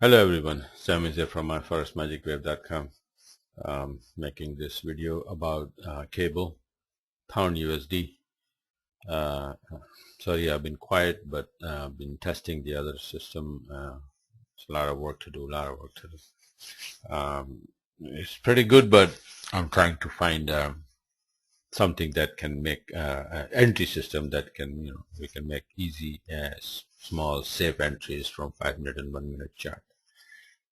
Hello everyone, Sam is here from myforestmagicwave.com, making this video about cable, pound USD. Uh, Sorry, I've been quiet, but I've been testing the other system. It's a lot of work to do, It's pretty good, but I'm trying to find something that can make an entry system that can, we can make easy, small, safe entries from 5-minute and 1-minute chart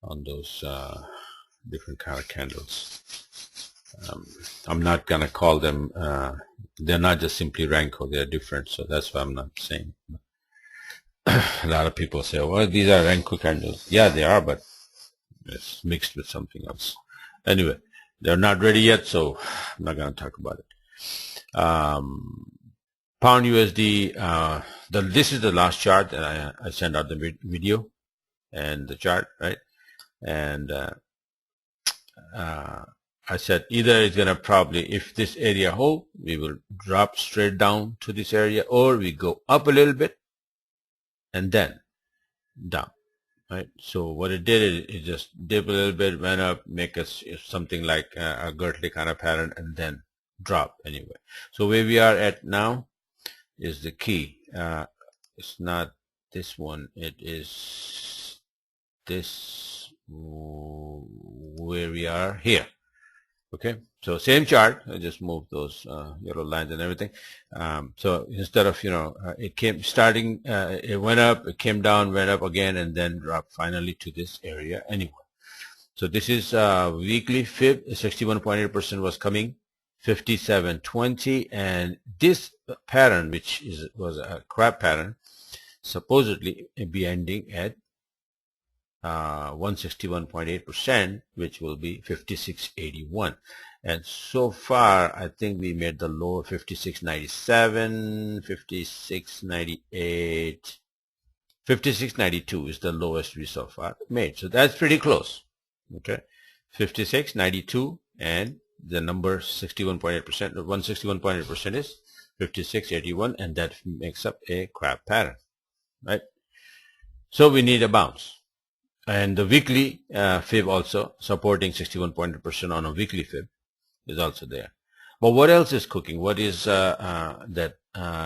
on those different kind of candles. I'm not gonna call them, they're not just simply Renko, they're different, so that's why I'm not saying. A lot of people say, well, these are Renko candles. Yeah, they are, but it's mixed with something else. Anyway, they're not ready yet, so I'm not gonna talk about it. Pound USD, this is the last chart that I sent out the video and the chart, right? And I said either it's gonna probably, if this area hold, we will drop straight down to this area, or we go up a little bit and then down, right? So what it did is it just dip a little bit, went up, make us something like a Gertley kind of pattern, and then drop anyway. So where we are at now is the key. It's not this one, it is this, where we are here. Okay, so same chart. I just moved those yellow lines and everything. So instead of, it came starting, it went up, it came down, went up again, and then dropped finally to this area anyway. So this is weekly fib. 61.8% was coming, 57.20, and this pattern, which was a crab pattern, supposedly be ending at 161.8%, which will be 56.81. And so far, I think we made the low 56.97, 56.98, 56.92 is the lowest we so far made. So that's pretty close. Okay, 56.92, and the number 61.8%, 161.8% is 56.81, and that makes up a crab pattern, right? So we need a bounce. And the weekly fib also supporting 61.8% on a weekly fib is also there. But what else is cooking? What is that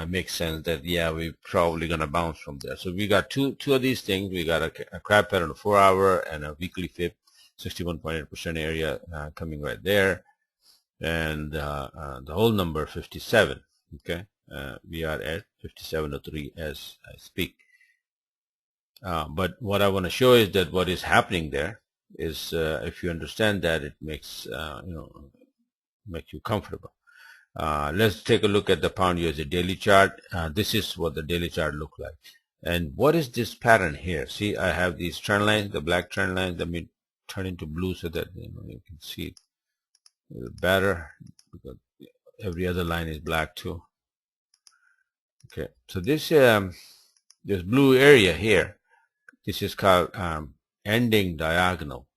makes sense that, yeah, we're probably going to bounce from there? So we got two of these things. We got a crab pattern, a 4-hour, and a weekly fib, 61.8% area coming right there. And the whole number 57. Okay, we are at 57.03 as I speak. But what I want to show is that what is happening there is, if you understand that, it makes make you comfortable. Let's take a look at the pound USD daily chart. This is what the daily chart look like. And what is this pattern here? See, I have these trend lines, the black trend lines. Let me turn into blue so that you can see it a little better, because every other line is black too. Okay, so this blue area here, this is called ending diagonal.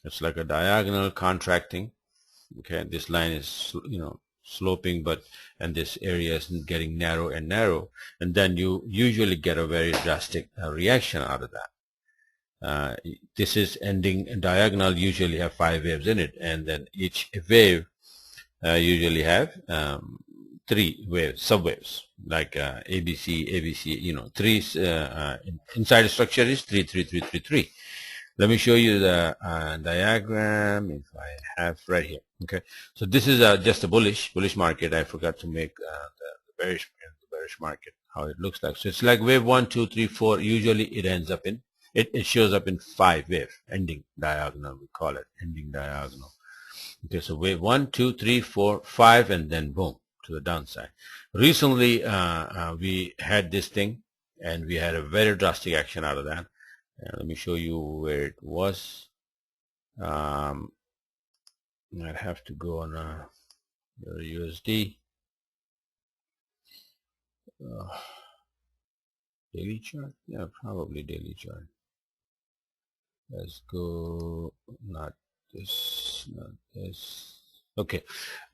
It's like a diagonal contracting. Okay, this line is sloping, and this area is getting narrow and narrow, and then you usually get a very drastic reaction out of that. This is ending diagonal, usually have 5 waves in it, and then each wave usually have 3 waves, subwaves, like ABC, 3 inside the structure is 3, 3, 3, 3, 3. Let me show you the diagram if I have right here. Okay, so this is just a bullish market. I forgot to make the bearish market, how it looks like. So it's like wave 1, 2, 3, 4. Usually it ends up in, it shows up in 5 wave, ending diagonal, we call it ending diagonal. Okay, so wave 1, 2, 3, 4, 5, and then boom, to the downside. Recently, we had this thing, and we had a very drastic action out of that. Let me show you where it was. I'd have to go on your USD daily chart. Yeah, probably daily chart. Let's go. Not this. Not this. Okay.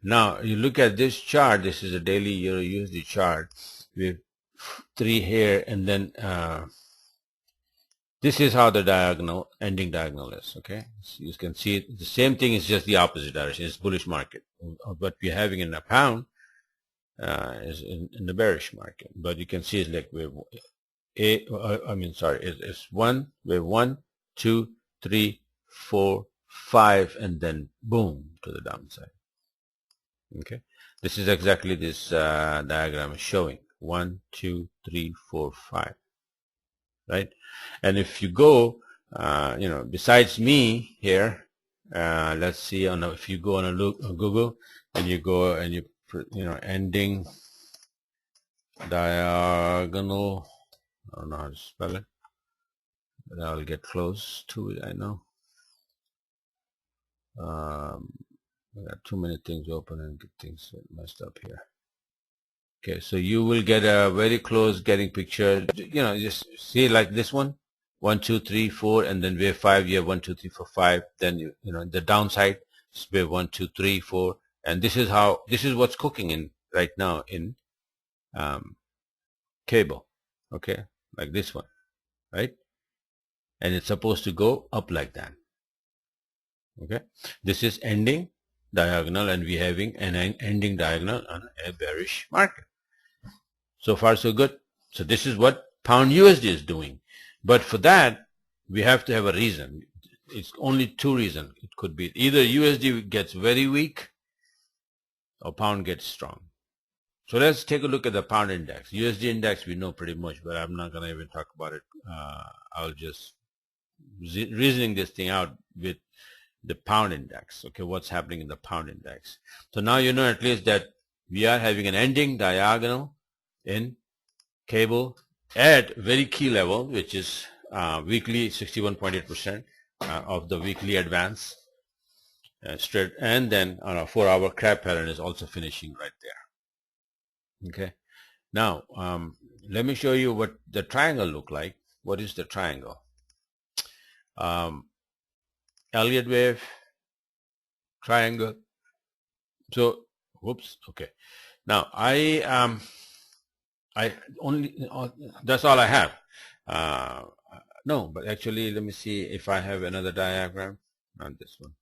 Now you look at this chart. This is a daily Euro USD chart with 3 here, and then This is how the diagonal, ending diagonal is, okay? So you can see the same thing is just the opposite direction. It's bullish market. What we're having in a pound is in the bearish market. But you can see it's like wave it's wave 1, 2, 3, 4, 5, and then boom to the downside. Okay, this is exactly this diagram is showing 1, 2, 3, 4, 5, right? And if you go, besides me here, let's see if you go on Google and you go and you ending diagonal. I don't know how to spell it, but I'll get close to it. I know. I got too many things open and get things messed up here. Okay, so you will get a very close getting picture. Just see like this one, 1, 2, 3, 4, and then wave 5. You have 1, 2, 3, 4, 5. Then the downside is wave 1, 2, 3, 4, and this is what's cooking in right now in cable. Okay, like this one, right? And it's supposed to go up like that. Okay, this is ending diagonal, and we're having an ending diagonal on a bearish market. So far so good. So this is what pound USD is doing. But for that, we have to have a reason. It's only two reasons. It could be either USD gets very weak or pound gets strong. So let's take a look at the pound index. USD index we know pretty much, but I'm not going to even talk about it. I'll just reasoning this thing out with the pound index. Okay, what's happening in the pound index? So now you know at least that we are having an ending diagonal in cable at very key level, which is weekly 61.8% of the weekly advance straight, and then on a 4-hour crab pattern is also finishing right there. Okay, now let me show you what the triangle look like. What is the triangle? Elliott wave, triangle. So whoops, okay, now I only that's all I have. No, but actually let me see if I have another diagram. Not this one.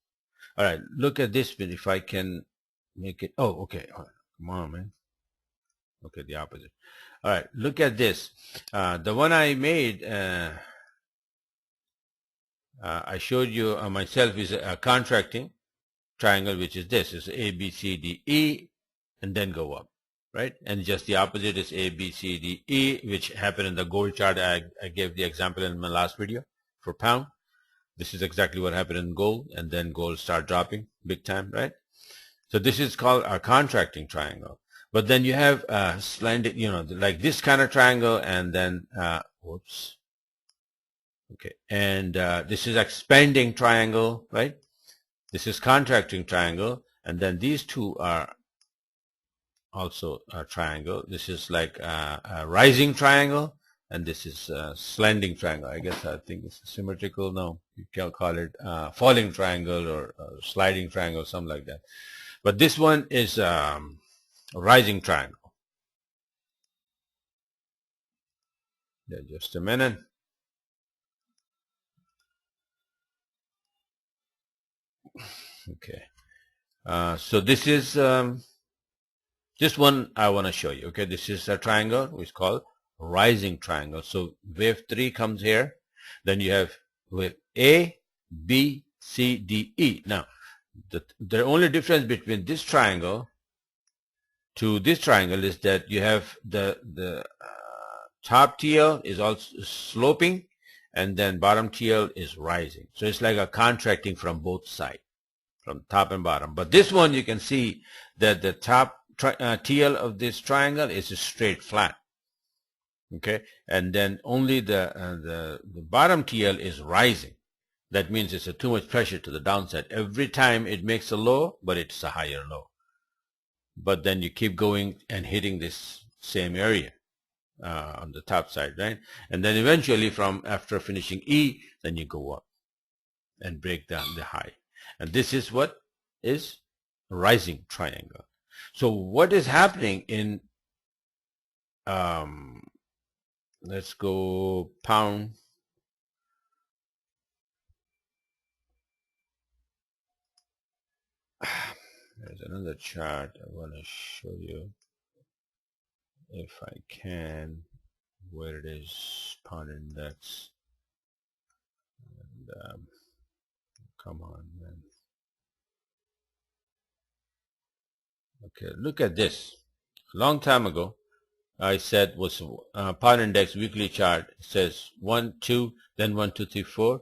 All right, look at this one. If I can make it. Oh, okay. All right. Come on, man. Okay, the opposite. All right, look at this. The one I made, I showed you myself, is a contracting triangle, which is this. Is A, B, C, D, E, and then go up, right? And just the opposite is A, B, C, D, E, which happened in the gold chart. I gave the example in my last video for pound. This is exactly what happened in gold, and then gold start dropping big time, right? So this is called a contracting triangle. But then you have slanted, like this kind of triangle, and then whoops. Okay, and this is expanding triangle, right? This is contracting triangle, and then these two are also a triangle. This is like a rising triangle, and this is a slanting triangle. I think it's symmetrical. No, you can call it falling triangle or sliding triangle, something like that. But this one is a rising triangle. Yeah, just a minute. Okay. So this is this one I want to show you. Okay, this is a triangle which is called rising triangle. So wave 3 comes here, then you have wave A, B, C, D, E. Now the only difference between this triangle to this triangle is that you have the top TL is also sloping, and then bottom TL is rising. So it's like a contracting from both sides, from top and bottom. But this one, you can see that the top TL of this triangle is a straight flat. Okay, and then only the bottom TL is rising. That means it's too much pressure to the downside. Every time it makes a low, but it's a higher low. But then you keep going and hitting this same area on the top side, right? And then eventually after finishing E, then you go up and break down the high. And this is what is rising triangle. So what is happening in, let's go pound There's another chart I want to show you, if I can, where it is, pound index. And come on, man. Okay, look at this. A long time ago, I said was pound index weekly chart. It says 1, 2, then 1, 2, 3, 4,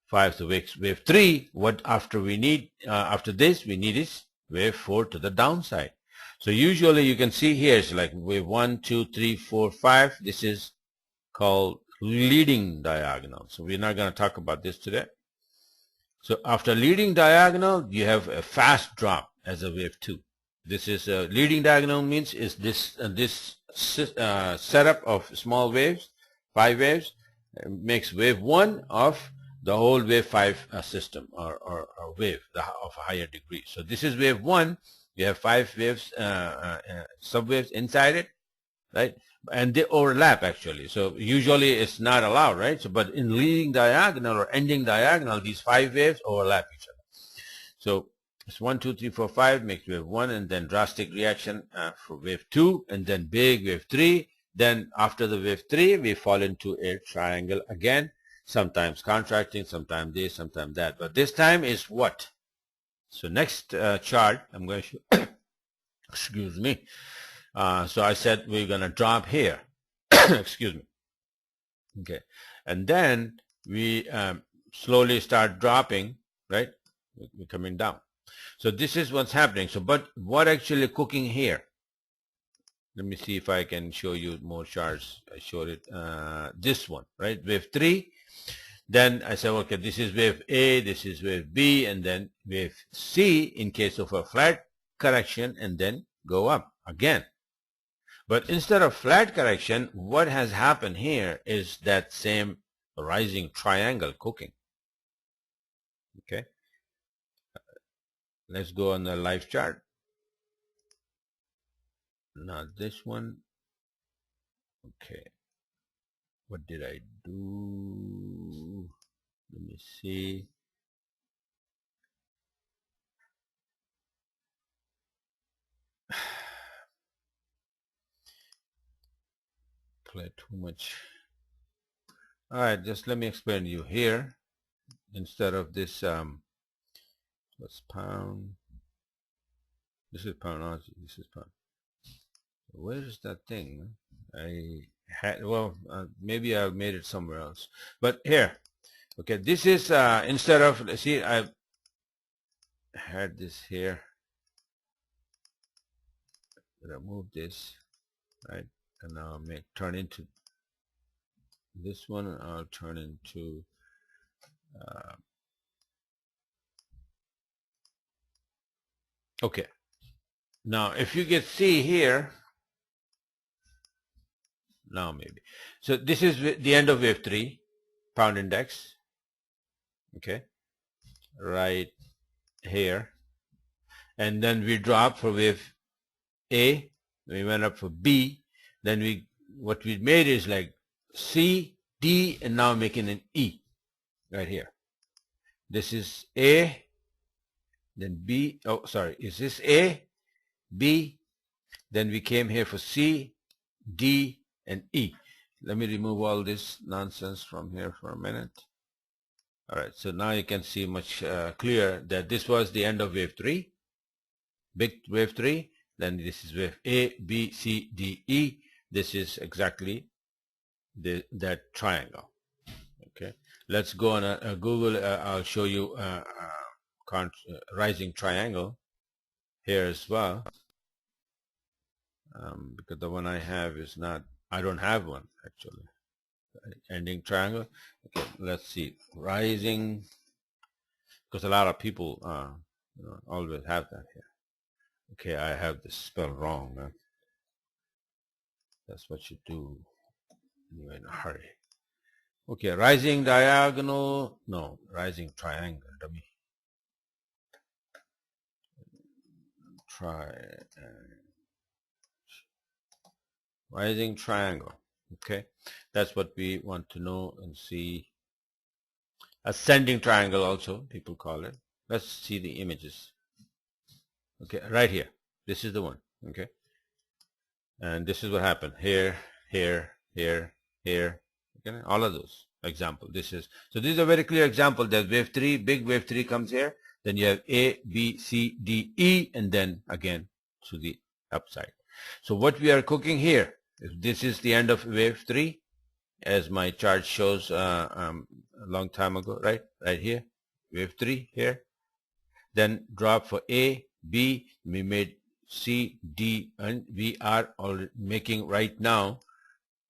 5. So wave 3. What after we need? After this, we need is wave 4 to the downside. So usually you can see here it's like wave 1, 2, 3, 4, 5. This is called leading diagonal. So we're not going to talk about this today. So after leading diagonal, you have a fast drop as a wave 2. This is leading diagonal means is this setup of small waves, 5 waves, makes wave 1 of the whole wave 5 system or wave of a higher degree. So this is wave 1. You have 5 waves, subwaves inside it, right? And they overlap actually. So usually it's not allowed, right? So, but in leading diagonal or ending diagonal, these 5 waves overlap each other. So it's 1, 2, 3, 4, 5 makes wave 1, and then drastic reaction for wave 2, and then big wave 3. Then after the wave 3, we fall into a triangle again, sometimes contracting, sometimes this, sometimes that. But this time is what? So next chart, I'm going to show, excuse me. So I said we're going to drop here. Excuse me. Okay. And then we slowly start dropping, right? We're coming down. So this is what's happening. So, but what actually cooking here? Let me see if I can show you more charts. I showed it, this one, right? Wave 3. Then I said, okay, this is wave A, this is wave B, and then wave C in case of a flat correction, and then go up again. But instead of flat correction, what has happened here is that same rising triangle cooking. Okay. Let's go on the live chart. Not this one. Okay. What did I do? Let me see. Play too much. All right, just let me explain to you here. Instead of this, what's pound? This is pound. This is pound. Where is that thing? I had, well, maybe I made it somewhere else. But here, okay, this is instead of, see, I had this here. Remove this, right? And now turn into this one, and I'll turn into okay. Now if you can see here, now maybe, so this is the end of wave 3, pound index, okay, right here, and then we drop for wave A, we went up for B, then what we made is like C, D, and now making an E right here. This is A, then B, oh sorry, is this A, B, then we came here for C, D, and E. Let me remove all this nonsense from here for a minute. All right, so now you can see much clearer that this was the end of wave 3, big wave 3, then this is wave A, B, C, D, E. This is exactly that triangle. Okay, let's go on Google. I'll show you rising triangle here as well, because the one I have is not, I don't have one actually. Ending triangle. Okay, let's see, rising, because a lot of people always have that here. Okay, I have this spell wrong, man. That's what you do when you're in a hurry. Okay, rising diagonal, no, rising triangle, dummy. Rising triangle. Okay, that's what we want to know and see. Ascending triangle also, people call it. Let's see the images. Okay, right here. This is the one. Okay, and this is what happened here, here, here, here. Okay, all of those example. This is a very clear example that wave 3, big wave 3 comes here. Then you have A, B, C, D, E, and then again to the upside. So what we are cooking here, if this is the end of wave 3, as my chart shows a long time ago, right here, wave 3 here. Then drop for A, B, we made C, D, and we are already making right now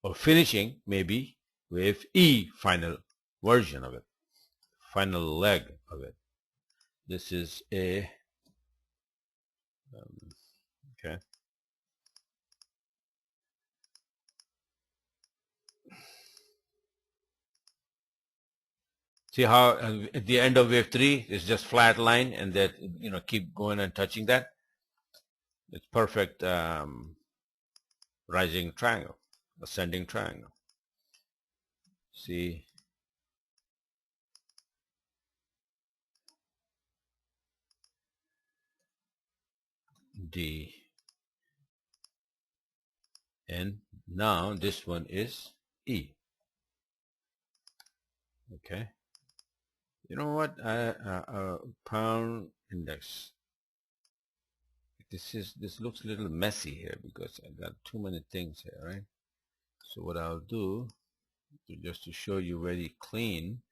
or finishing maybe with E, final version of it, final leg of it. This is a okay. See how at the end of wave 3 it's just flat line, and that keep going and touching that. It's perfect rising triangle, ascending triangle. See, D, and now this one is E. Okay, you know what? Pound index. This looks a little messy here because I got too many things here, right? So what I'll do, just to show you very clean,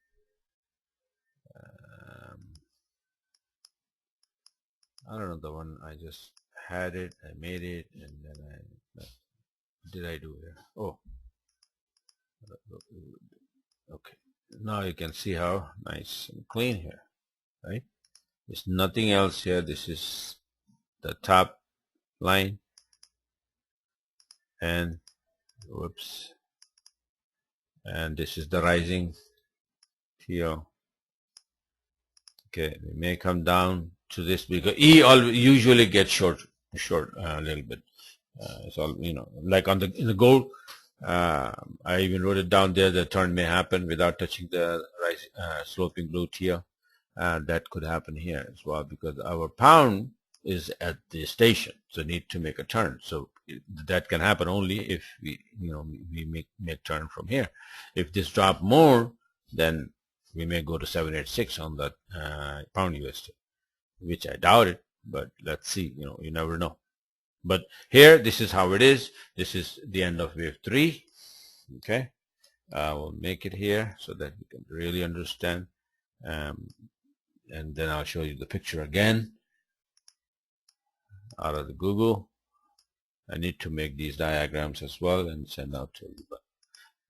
I don't know, the one I just had it, I made it, and then what did I do here? Oh, okay. Now you can see how nice and clean here, right? There's nothing else here. This is the top line, and whoops, and this is the rising TL. Okay, we may come down to this because E usually gets short a little bit. It's all like in the gold. I even wrote it down there. The turn may happen without touching the sloping blue TL. That could happen here as well because our pound is at the station, so need to make a turn. So that can happen only if we make turn from here. If this drop more, then we may go to 786 on the pound USD, which I doubt it, but let's see. You never know. But here, this is how it is. This is the end of wave 3. Okay, we'll make it here so that you can really understand. And then I'll show you the picture again out of the Google. I need to make these diagrams as well and send out to you. But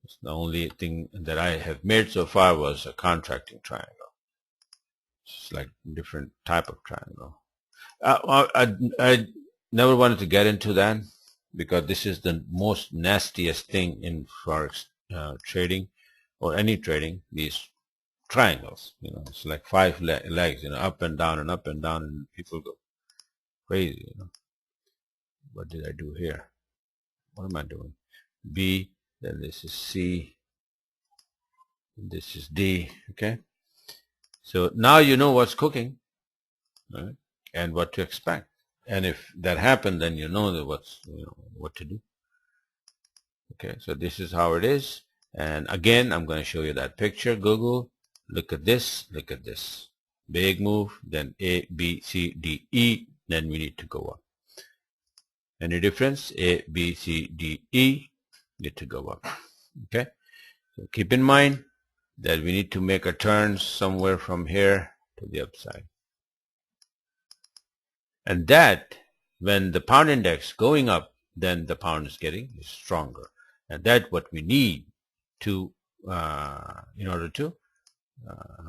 it's the only thing that I have made so far was a contracting triangle. It's like different type of triangle. I never wanted to get into that because this is the most nastiest thing in forex trading or any trading. These triangles, it's like 5 legs, up and down and up and down, and people go crazy. What did I do here? What am I doing? B, then this is C, and this is D. Okay, so now you know what's cooking, right? And what to expect. And if that happened, then you know that what to do. Okay, so this is how it is. And again, I'm going to show you that picture. Google, look at this, look at this. Big move, then A, B, C, D, E, then we need to go up. Any difference? A, B, C, D, E, need to go up. Okay, so keep in mind that we need to make a turn somewhere from here to the upside. And that, when the pound index going up, then the pound is getting stronger. And that's what we need to, in order to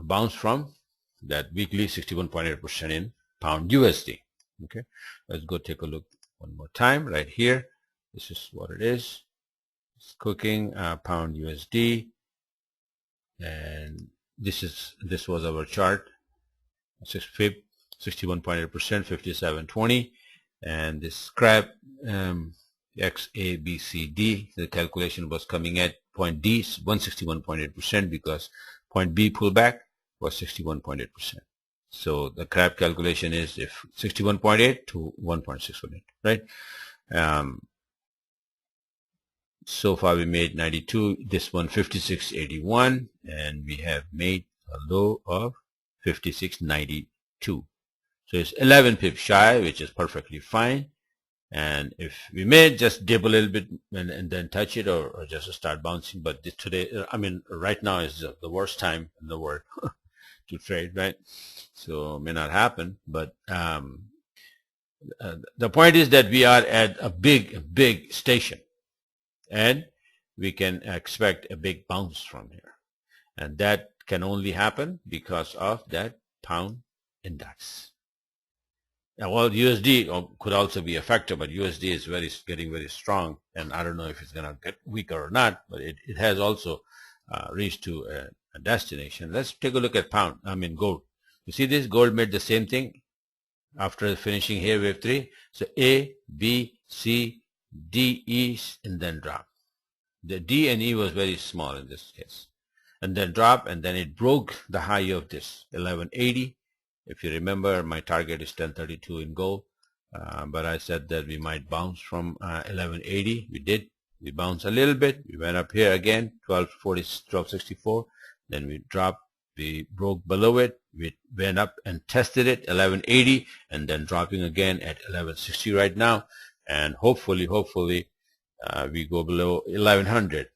bounce from that weekly 61.8% in pound USD. Okay, let's go take a look one more time right here. This is what it is. It's cooking pound USD, and this was our chart. 61.8%, 57.20, and this crab X, A, B, C, D. The calculation was coming at point D 161.8% because point B pullback was 61.8%. So the crab calculation is if 61.8 to 1.618, right? So far we made 92, this one 56.81, and we have made a low of 56.92. So it's 11 pips shy, which is perfectly fine. And if we may just dip a little bit and then touch it, or just start bouncing. But today, I mean, right now is the worst time in the world to trade, right? So it may not happen, but the point is that we are at a big station, and we can expect a big bounce from here. And that can only happen because of that pound index. Well, USD could also be a factor, but USD is getting very strong, and I don't know if it's going to get weaker or not, but it has also reached to a destination. Let's take a look at gold. You see this? Gold made the same thing after finishing here, wave 3. So A, B, C, D, E, and then drop. The D and E was very small in this case. And then drop, and then it broke the high of this, 1180. If you remember, my target is 1032 in gold, but I said that we might bounce from 1180. We did. We bounced a little bit. We went up here again, 1264. Then we dropped. We broke below it. We went up and tested it, 1180, and then dropping again at 1160 right now. And hopefully, we go below 1100.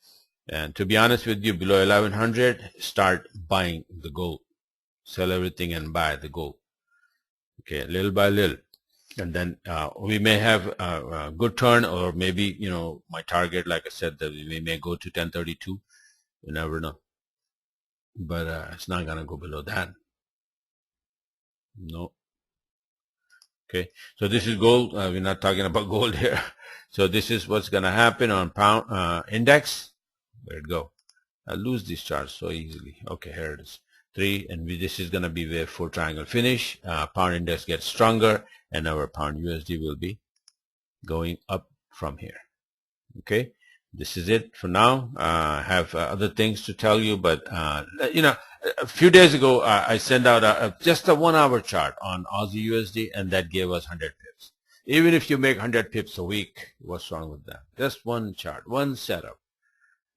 And to be honest with you, below 1100, start buying the gold. Sell everything and buy the gold. Okay, little by little. And then we may have a good turn, or maybe, my target, like I said, that we may go to 1032. You never know. But it's not going to go below that. No. Okay, so this is gold. We're not talking about gold here. So this is what's going to happen on pound index. Where'd it go? I lose these charts so easily. Okay, here it is. 3, and this is going to be where 4 triangle finish. Pound index gets stronger, and our pound USD will be going up from here. Okay, this is it for now. I have other things to tell you, but a few days ago I sent out just a 1 hour chart on Aussie USD, and that gave us 100 pips. Even if you make 100 pips a week, what's wrong with that? Just one chart, one setup,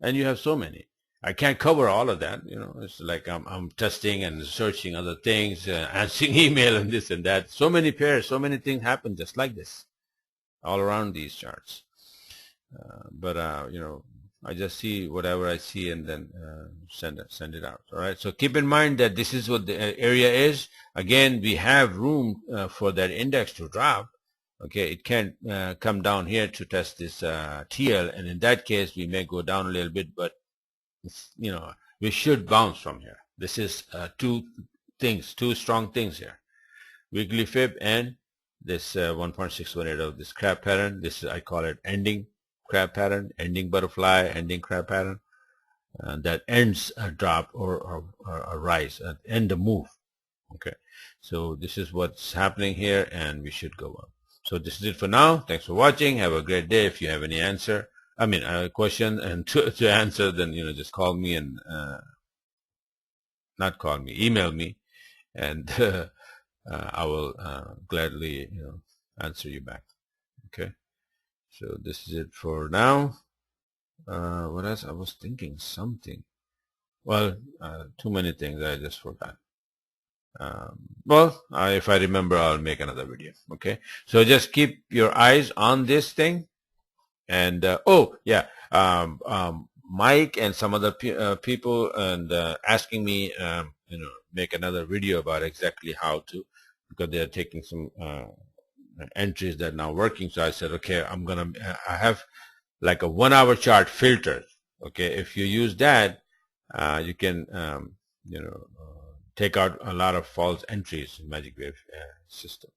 and you have so many. I can't cover all of that. It's like I'm testing and searching other things, answering email and this and that. So many pairs, so many things happen just like this, all around these charts. But I just see whatever I see and then send it out. All right. So keep in mind that this is what the area is. Again, we have room for that index to drop. Okay, it can't come down here to test this TL, and in that case, we may go down a little bit, but we should bounce from here. This is two strong things here. Weekly fib and this 1.618 of this crab pattern. This is, I call it ending crab pattern, ending butterfly, ending crab pattern. That ends a drop or a rise, end a move. Okay, so this is what's happening here, and we should go up. So this is it for now. Thanks for watching. Have a great day. If you have any question and to answer, then just call me and not call me, email me, and I will gladly answer you back. Okay, so this is it for now. What else? I was thinking something. Well, too many things I just forgot. If I remember, I'll make another video. Okay, so just keep your eyes on this thing. And Mike and some other people and asking me make another video about exactly how to, because they're taking some entries that are now working. So I said, okay, I have like a 1 hour chart filter. Okay, if you use that, you can take out a lot of false entries in Magic Wave system,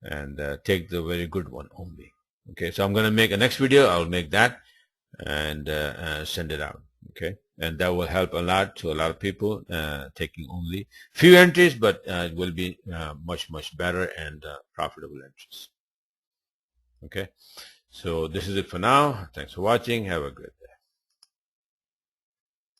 and take the very good one only. Okay, so I'm going to make a next video. I'll make that and send it out. Okay, and that will help a lot to a lot of people, taking only few entries, but it will be much better and profitable entries. Okay, so this is it for now. Thanks for watching. Have a great day.